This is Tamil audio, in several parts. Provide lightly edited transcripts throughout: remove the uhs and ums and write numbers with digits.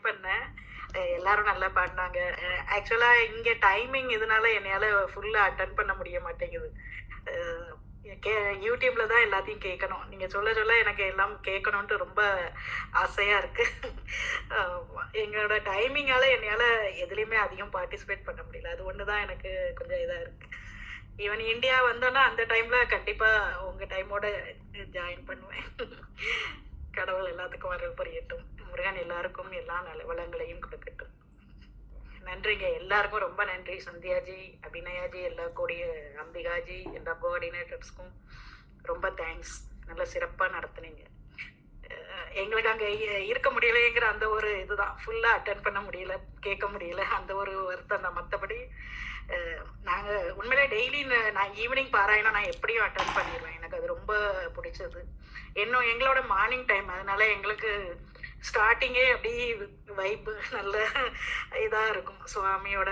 பண்ணேன். எல்லாரும் நல்லா பாடினாங்க. ஆக்சுவலா இங்க டைமிங் இதனால என்னால ஃபுல்லா அட்டெண்ட் பண்ண முடிய மாட்டேங்குது. யூடியூப்ல தான் எல்லாத்தையும் கேட்கணும். நீங்க சொல்ல சொல்ல எனக்கு எல்லாம் கேட்கணுன்ட்டு ரொம்ப ஆசையா இருக்கு. எங்களோட டைமிங்கால என்னால எதுலையுமே அதிகம் பார்ட்டிசிபேட் பண்ண முடியல. அது ஒன்று தான் எனக்கு கொஞ்சம் இதா இருக்கு. ஈவன் இந்தியா வந்தோன்னா அந்த டைம்ல கண்டிப்பா உங்க டைமோட ஜாயின் பண்ணுவேன். கடவுள் எல்லாத்துக்கும் அருள் புரியட்டும். முருகன் எல்லாருக்கும் எல்லா நல்ல வளங்களையும் கொடுக்கட்டும். நன்றிங்க, எல்லாருக்கும் ரொம்ப நன்றி. சந்தியாஜி, அபிநயாஜி, எல்லா கூடிய அம்பிகாஜி, எல்லா கோஆர்டினேட்டர்ஸ்க்கும் ரொம்ப தேங்க்ஸ். நல்லா சிறப்பாக நடத்துனீங்க. எங்களுக்கு அங்கே இருக்க முடியலைங்கிற அந்த ஒரு இதுதான், ஃபுல்லாக அட்டன் பண்ண முடியல, கேட்க முடியல, அந்த ஒரு வருத்தம் தான். மற்றபடி நாங்கள் உண்மையிலே டெய்லி நான் ஈவினிங் பாராயணம் நான் எப்படியும் அட்டன் பண்ணிடுவேன். எனக்கு அது ரொம்ப பிடிச்சது. இன்னும் எங்களோட மார்னிங் டைம், அதனால எங்களுக்கு ஸ்டார்டிங்கே அப்படி வைப்பு நல்ல இதாக இருக்கும். சுவாமியோட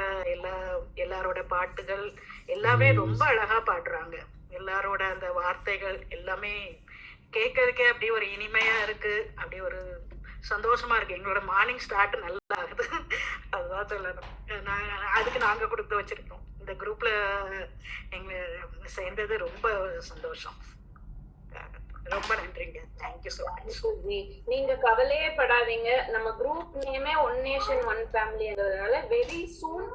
எல்லாரோட பாட்டுகள் எல்லாமே ரொம்ப அழகாக பாடுறாங்க. எல்லாரோட அந்த வார்த்தைகள் எல்லாமே கேட்கறதுக்கே அப்படி ஒரு இனிமையா இருக்கு, அப்படி ஒரு சந்தோஷமா இருக்கு. எங்களோட மார்னிங் ஸ்டார்ட் நல்லா ஆகுது. அதுதான் சொல்லணும். அதுக்கு நாங்க கொடுத்து வச்சிருக்கோம். இந்த குரூப்ல எங்க சேர்ந்தது ரொம்ப சந்தோஷம். ரொம்ப நன்றிங்க. Thank you so much. நீங்க கவலையே படாதீங்க. நம்ம குரூப் நேமே ஒன் நேஷன் ஒன் ஃபேமிலிங்கிறதுனால வெரி சூன்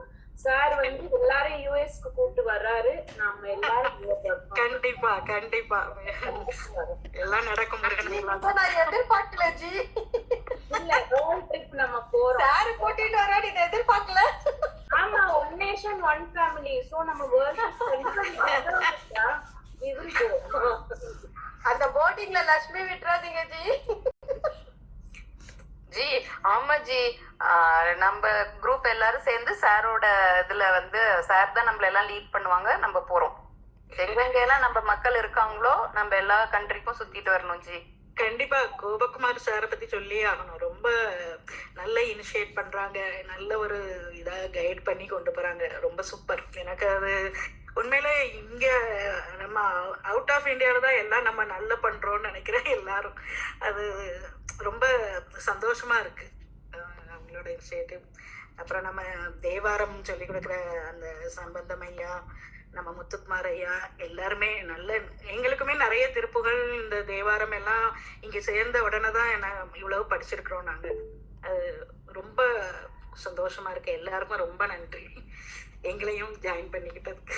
சார் வந்து எல்லாரும் யூஎஸ்க்கு கூப்பிட்டு வர்றாரு. நாம எல்லாரும் கண்டிப்பா கண்டிப்பா எல்லாம் நடக்கும். நான் எதிர்பார்க்கல ஜி. இல்ல ரோல் ட்ரிப் நம்ம போறோம். சார் கூட்டிட்டு வராரு, இதை எதிர்பார்க்கல. ஆமா, one nation one family. So நம்ம வேர்ல்ட் அந்த போட்டிங்ல லட்சுமி விட்டுறாதீங்க ஜி. ஜி ஆமா ஜி, நம்ம குரூப் எல்லாரும் சேர்ந்து சாரோட இதுல வந்து சார் தான் நம்மள எல்லாம் லீட் பண்ணுவாங்க. நம்ம போறோம். எங்கெங்கெல்லாம் நம்ம மக்கள் இருக்காங்களோ நம்ம எல்லா கண்ட்ரிக்கும் சுத்திட்டு வரணும் ஜி. கண்டிப்பா கோபகுமார் சாரை பத்தி சொல்லியே ஆகணும். ரொம்ப நல்ல இனிஷியேட் பண்றாங்க, நல்ல ஒரு இதா கைட் பண்ணி கொண்டு போறாங்க. ரொம்ப சூப்பர். எனக்கு அது உண்மையிலே இங்க நம்ம அவுட் ஆஃப் இந்தியாவில தான் எல்லாம் நம்ம நல்ல பண்றோம்னு நினைக்கிறேன் எல்லாரும். அது ரொம்ப சந்தோஷமா இருக்கு அவங்களோட இனிஷியேட்டிவ். அப்புறம் நம்ம தேவாரம் சொல்லி கொடுக்குற அந்த சம்பந்தம் ஐயா, நம்ம முத்துக்குமார் ஐயா, எல்லாருமே நல்ல, எங்களுக்குமே நிறைய திருப்புகள் இந்த தேவாரம் எல்லாம் இங்கே சேர்ந்த உடனே தான் இவ்வளவு படிச்சிருக்கிறோம் நாங்கள். அது ரொம்ப சந்தோஷமா இருக்கு. எல்லாருக்கும் ரொம்ப நன்றி எங்களையும் ஜாயின் பண்ணிக்கிட்டதுக்கு.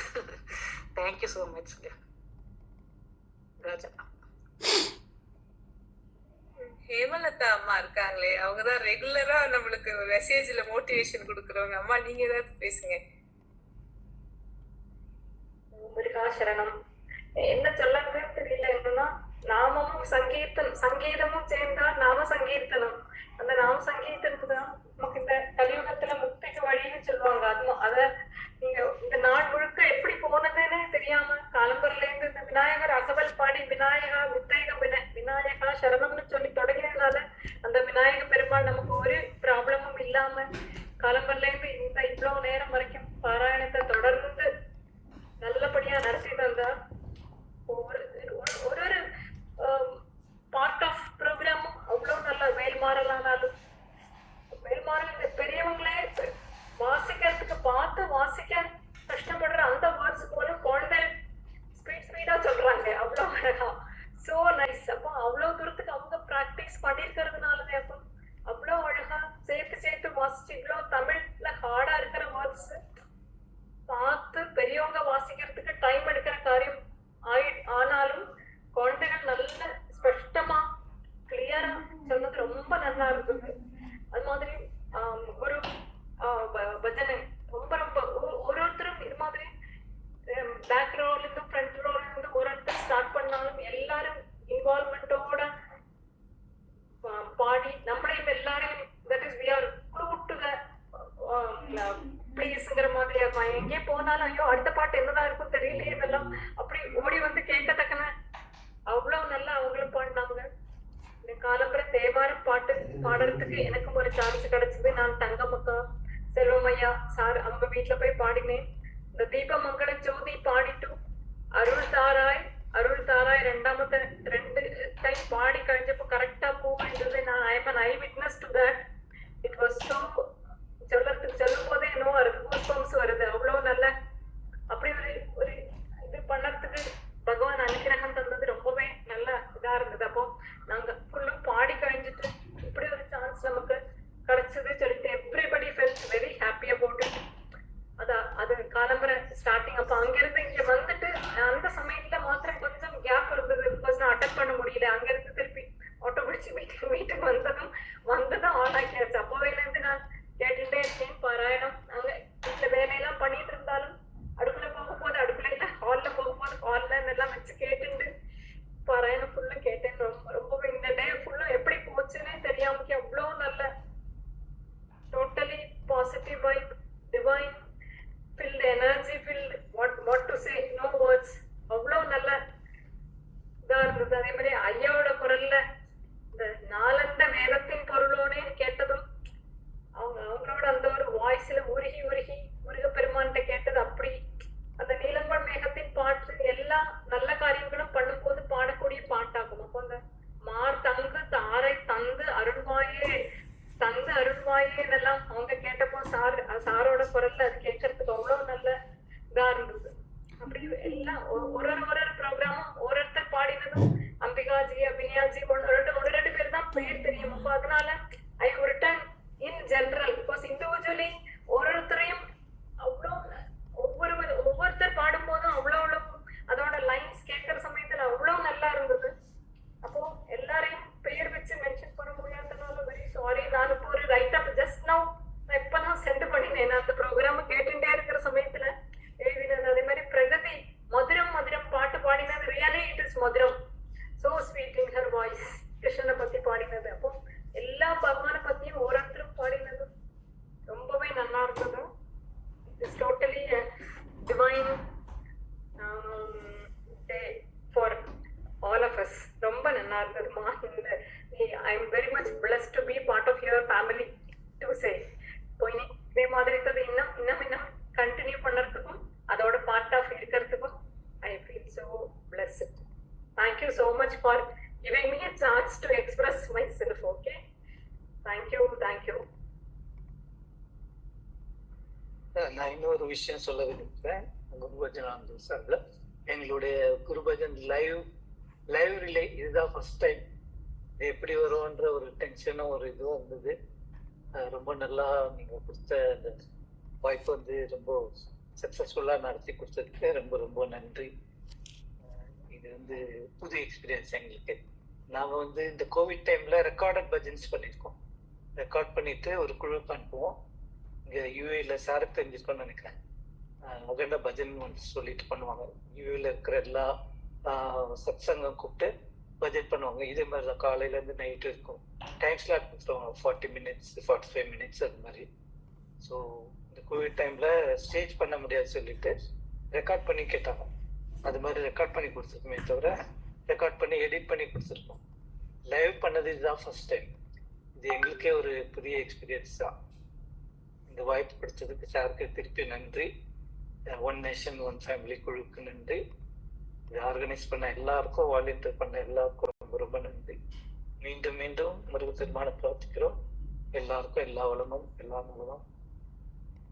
தேங்க்யூ ஸோ மச் ராஜா. ஹேமலதா அம்மா இருக்காங்களே, அவங்கதான் ரெகுலரா நம்மளுக்கு மெசேஜ்ல மோட்டிவேஷன் கொடுக்குறவங்க. அம்மா நீங்க ஏதாவது பேசுங்க. சரணம். என்ன சொல்லவே தெரியல. என்னன்னா நாமமும் சங்கீதமும் சேர்ந்தால் நாம சங்கீர்த்தனம். அந்த நாம சங்கீர்த்தனத்துக்கு தான் நமக்கு இந்த கலியுகத்துல முக்திக்கு வழின்னு சொல்லுவாங்க. அதுவும் அத நீங்க இந்த நாள் முழுக்க எப்படி போனதுன்னு தெரியாம காலம்பரில இருந்து இந்த விநாயகர் அகவல் பாடி விநாயகா விநாயகா சரணம்னு சொல்லி தொடங்கினதுனால அந்த விநாயக பெருமாள் நமக்கு ஒரு ப்ராப்ளமும் இல்லாம காலம்பரில இருந்து இந்த இவ்வளவு நேரம் வரைக்கும் பாராயணத்தை தொடர்ந்து நல்லபடியா நடத்தி தந்தா. ஒரு பார்ட் ஆஃப் ப்ரோக்ராமும் அவ்வளவு நல்ல வேல்மாறலானாலும் வேல்மாறல் பெரியவங்களே வாசிக்கிறதுக்கு பார்த்து வாசிக்க கஷ்டப்படுற அந்த வேர்ட்ஸ் போல குழந்தை ஸ்பீடா சொல்றாங்க. அவ்வளவு அழகா, சோ நைஸ். அப்போ அவ்வளவு தூரத்துக்கு அவங்க ப்ராக்டிஸ் பண்ணிருக்கிறதுனாலவே அப்போ அவ்வளவு அழகா சேர்த்து வாசிச்சு இவ்வளவு தமிழ்ல ஹார்டா இருக்கிற வேர்ட்ஸ் பார்த்து பெரியவங்க வாசிக்கிறதுக்கு டைம் எடுக்கிற காரியம் ஆனாலும் குழந்தைகள் நல்ல ஸ்பஷ்டமா கிளியரா சொன்னது ரொம்ப நல்லா இருந்தது. அது மாதிரி ஒரு பஜனை ரொம்ப ஒருத்தரும் இது மாதிரி பேக் ரோல இருந்து ஃப்ரண்ட் ரோல இருந்து ஒருத்தர் ஸ்டார்ட் பண்ணாலும் எல்லாரும் இன்வால்மெண்டோட பாடி நம்மளையும் எல்லாரையும் that is we are true to the பிளேஸ்ங்கிற மாதிரி இருக்கும். எங்கே போனாலும் ஐயோ அடுத்த பாட்டு என்னதான் இருக்கும் தெரியலையே, இதெல்லாம் அப்படி ஓடி வந்து கேட்கத்தக்கன அவ்வளவு நல்லா அவங்களும் பாடினாங்க. இந்த காலம்புற தேவாரம் பாட்டு பாடுறதுக்கு எனக்கும் ஒரு சான்ஸ் கிடைச்சது. நான் தங்கமக்கா செல்வமையா சார் அவங்க வீட்டுல போய் பாடினேன். இந்த தீபமங்கள ஜோதி பாடிட்டு அருள் தாராய் ரெண்டாமത്തെ 2 டைம் பாடி கழிஞ்சப்போ கரெக்டா பூ இருந்தது. நான் I am an eye witness to that. It was கிடைச்சது சொல்லிட்டு everybody felt very happy about it. அது காலம்பரை ஸ்டார்டிங் அப்போ அங்கிருந்து இங்க வந்துட்டு அந்த சமயத்துல மாத்திரம் கொஞ்சம் கேப் இருந்தது. பிகாஸ் நான் அட்டன் பண்ண முடியல. அங்கிருந்து திருப்பி ஆட்டோ பிடிச்சி வீட்டுக்கு வந்ததும் ஆன் ஆக்கியாச்சு. அப்போவேல இருந்து நான் கேட்டுட்டே இருக்கேன் பாராயணம். அங்க வீட்டுல வேலையெல்லாம் பண்ணிட்டு இருந்தாலும் அடுப்புல போகும்போது அடுப்புல ஹால்ல போகும்போது ஹால்ல எல்லாம் வச்சு கேட்டுட்டு பாராயணம் ஃபுல்லா கேட்டேன். ரொம்பவே இந்த டே ஃபுல்லா எப்படி போச்சுன்னே தெரியாம அவ்வளோ நல்ல totally positive vibe, divine filled, energy filled, what to say, no words. அவ்வளோ நல்ல இதா இருந்தது. அதே மாதிரி ஐயாவோட குரல்ல இந்த நாலந்த வேதத்தின் பொருளோனே கேட்டதும் அவங்களோட அந்த ஒரு வாய்ஸ்ல உருகி முருகப்பெருமான்கிட்ட கேட்டது அப்படி அந்த நீலம்பழ மேகத்தின் பாட்டு எல்லா நல்ல காரியங்களும் பண்ணும்போது பாடக்கூடிய பாட்டாகும். அப்போ அந்த மார் தங்கு தாரை தந்து அருள்வாயே இதெல்லாம் அவங்க கேட்டப்போ சாரோட குரல்ல அது கேட்கறதுக்கு அவ்வளவு நல்ல இதா இருந்தது. அப்படி எல்லாம் ஒரு ப்ரோக்ராமும் ஒருத்தர் பாடினதும் அம்பிகாஜி அபினியாஜி ஒன்று ரெண்டு பேர் தான் பேர் தெரியும். அப்போ அதனால I written in general because individually ஒருத்தரையும் அவ்வளோ ஒவ்வொருத்தர் பாடும் போதும் அவ்வளோ அதோட லைன்ஸ் கேட்கற சமயத்துல அவ்வளோ நல்லா இருந்தது. அப்போ எல்லாரையும் பெயர் வச்சு மென்ஷன் பண்ண முடியாதனால வெரி சாரி. நான் இப்போ ஒரு ரைட் அப் ஜஸ்ட் நவ் நான் இப்பதான் சென்ட் பண்ணினேன். அந்த ப்ரோக்ராம் கேட்டுட்டே இருக்கிற சமயத்துல எழுதினது. அதே மாதிரி பிரகதி மதுரம் பாட்டு பாடினது ரியலி இட் இஸ் மதுரம், so sweet in her voice. கிருஷ்ணனை பத்தி பாடினது. அப்போ எல்லா பகவானை பத்தியும் ஒவ்வொருத்தரும் பாடினது ரொம்பவே நல்லா இருந்தது. It's totally divine day for all of us. ரொம்ப நல்லா இருந்ததுமா. I am very much blessed to be part of your family to say. போய் இதே மாதிரி இருக்கிறது இன்னும் கண்டினியூ பண்ணுறதுக்கும் அதோட பார்ட் ஆஃப் இருக்கிறதுக்கும் I feel so blessed. Thank you so much for giving me a chance to express myself. Okay, thank you. நான் இன்னொரு விஷயம் சொல்ல விரும்புகிறேன். குருபஜன் சார்ல எங்களுடைய குருபஜன் லைவ் ரிலே இதுதான் ஃபர்ஸ்ட் டைம். எப்படி வரும்ன்ற ஒரு டென்ஷனும் ஒரு இதுவும் இருந்தது. ரொம்ப நல்லா நீங்கள் கொடுத்த அந்த வாய்ப்பு வந்து ரொம்ப சக்ஸஸ்ஃபுல்லாக நடத்தி கொடுத்ததுக்கு ரொம்ப ரொம்ப நன்றி. இது வந்து புது எக்ஸ்பீரியன்ஸ் எங்களுக்கு. நாங்கள் வந்து இந்த கோவிட் டைமில் ரெக்கார்டட் பஜன்ஸ் பண்ணியிருக்கோம். ரெக்கார்ட் பண்ணிட்டு ஒரு குழுக்கு அனுப்புவோம். இங்கே யூஏல சாருக்கு தெரிஞ்சிருக்கோன்னு நினைக்கிறேன். அகண்ட பஜன் சொல்லிட்டு பண்ணுவாங்க. யூஏல இருக்கிற எல்லா சத்சங்கம் கூப்பிட்டு பட்ஜெட் பண்ணுவாங்க. இதே மாதிரி தான் காலையிலேருந்து நைட்டு இருக்கும். டைம் ஸ்லாட் கொடுத்துருவாங்க 40 minutes 45 minutes அது மாதிரி. ஸோ இந்த கோவிட் டைமில் ஸ்டேஜ் பண்ண முடியாது சொல்லிட்டு ரெக்கார்ட் பண்ணி கேட்டாங்க. அது மாதிரி ரெக்கார்ட் பண்ணி கொடுத்துருக்கோமே தவிர ரெக்கார்ட் பண்ணி எடிட் பண்ணி கொடுத்துருக்கோம். லைவ் பண்ணது இதுதான் ஃபர்ஸ்ட் டைம். இது எங்களுக்கே ஒரு புதிய எக்ஸ்பீரியன்ஸ் தான். இந்த வாய்ப்பு கொடுத்ததுக்கு சாருக்கு திருப்பி நன்றி. ஒன் நேஷன் ஒன் ஃபேமிலி குழுக்கு நன்றி. இதை ஆர்கனைஸ் பண்ண எல்லாருக்கும், வாலண்டியர் பண்ண எல்லாருக்கும் ரொம்ப ரொம்ப நன்றி. மீண்டும் முருகப்பெருமானை பிரார்த்திக்கிறோம். எல்லாருக்கும் எல்லா வளமும் எல்லா நலமும்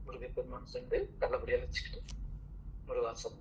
முருகப்பெருமான் சென்று நல்லபடியாக வச்சுக்கிட்டோம். முருகாசம்.